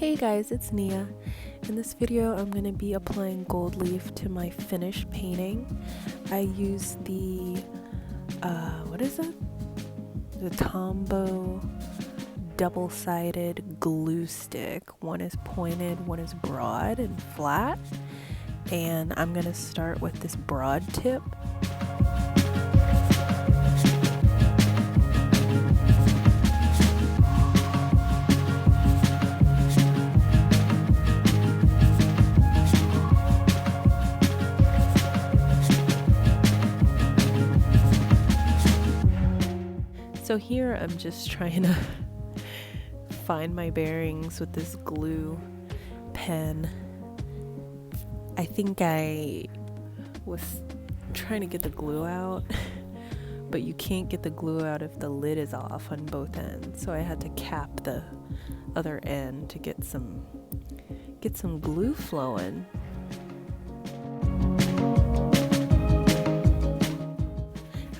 Hey guys, it's Nia. In this video, I'm going to be applying gold leaf to my finished painting. I use the, what is it? The Tombow double-sided glue stick. One is pointed, one is broad and flat. And I'm going to start with this broad tip. So here I'm just trying to find my bearings with this glue pen. I think I was trying to get the glue out, but you can't get the glue out if the lid is off on both ends. So I had to cap the other end to get some glue flowing.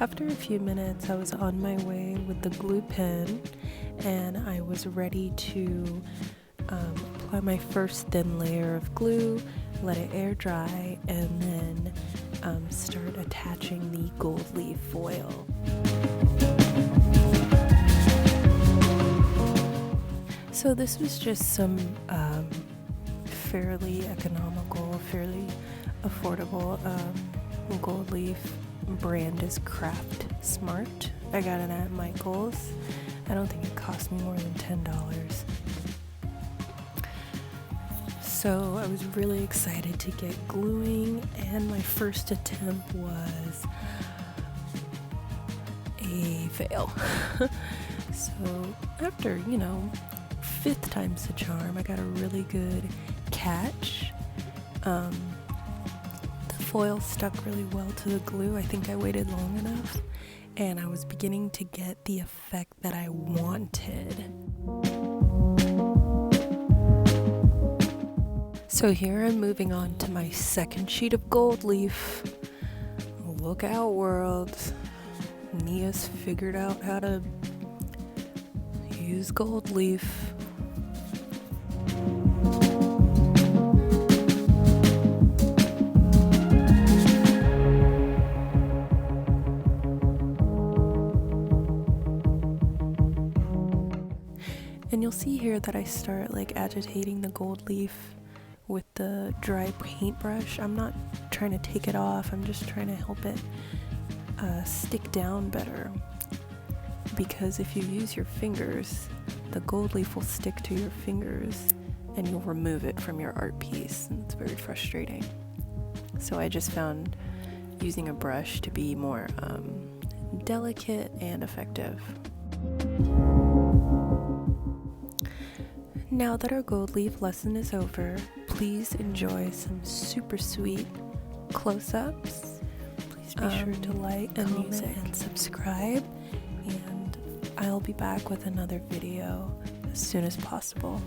After a few minutes, I was on my way with the glue pen, and I was ready to apply my first thin layer of glue, let it air dry, and then start attaching the gold leaf foil. So this was just some fairly economical, fairly affordable gold leaf. Brand is Craft Smart. I got it at Michael's. I don't think it cost me more than $10. So I was really excited to get gluing, and my first attempt was a fail. So after, fifth time's the charm, I got a really good catch. Foil stuck really well to the glue. I think I waited long enough, and I was beginning to get the effect that I wanted. So here I'm moving on to my second sheet of gold leaf. Look out, world. Nia's figured out how to use gold leaf. And you'll see here that I start agitating the gold leaf with the dry paintbrush. I'm not trying to take it off, I'm just trying to help it stick down better. Because if you use your fingers, the gold leaf will stick to your fingers and you'll remove it from your art piece, and it's very frustrating. So I just found using a brush to be more delicate and effective. Now that our gold leaf lesson is over, please enjoy some super sweet close-ups. Please be sure to like, comment, and subscribe, and I'll be back with another video as soon as possible.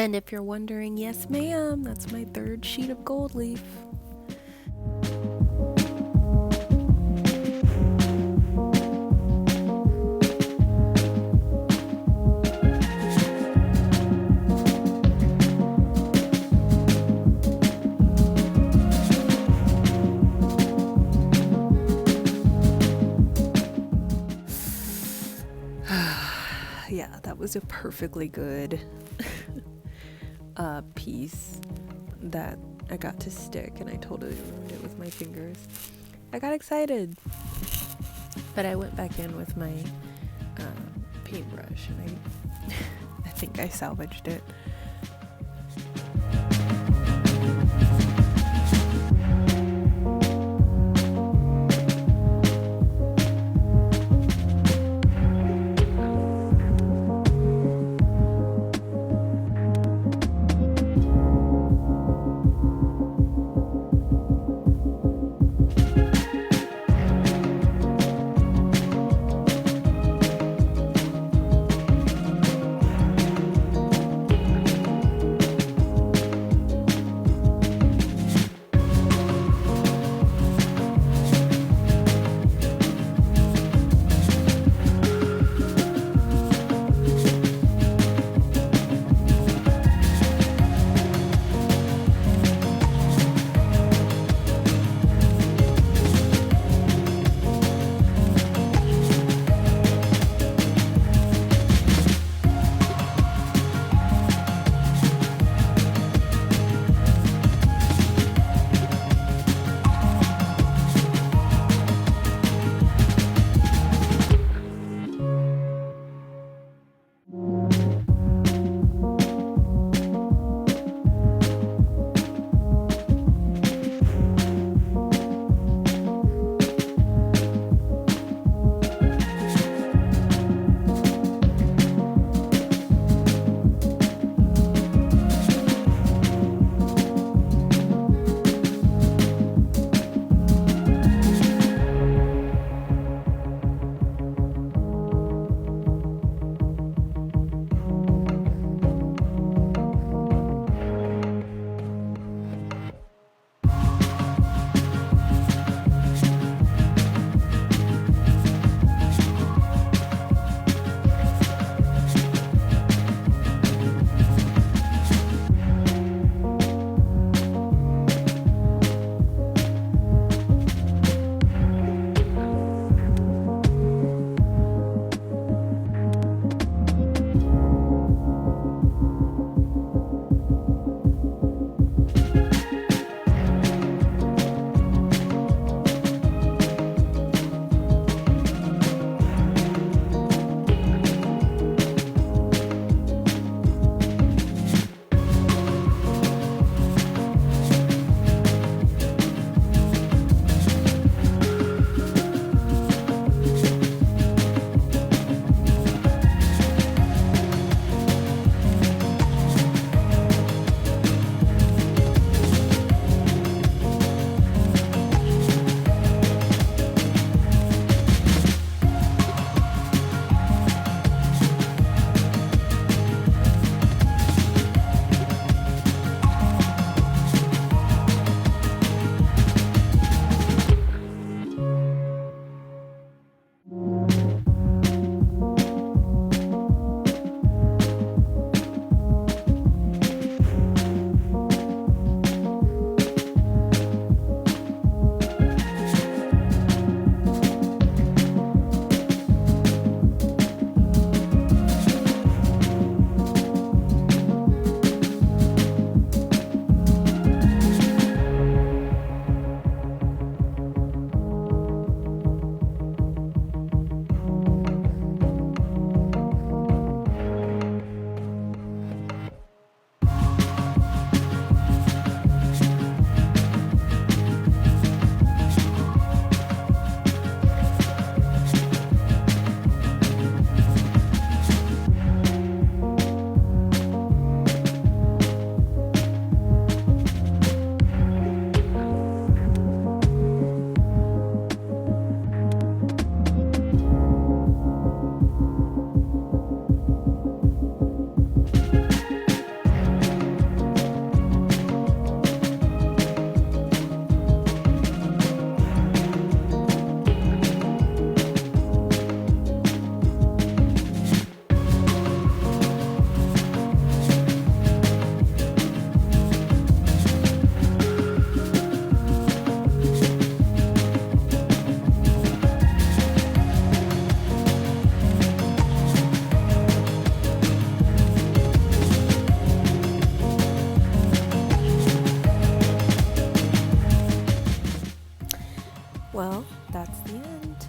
And if you're wondering, yes ma'am, that's my third sheet of gold leaf. Yeah, that was a perfectly good piece that I got to stick, and I totally ruined it with my fingers. I got excited, but I went back in with my paintbrush, and I think I salvaged it. that's the end.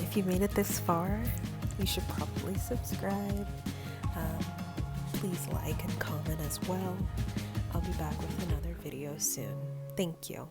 If you made it this far, you should probably subscribe. Please like and comment as well. I'll be back with another video soon. Thank you.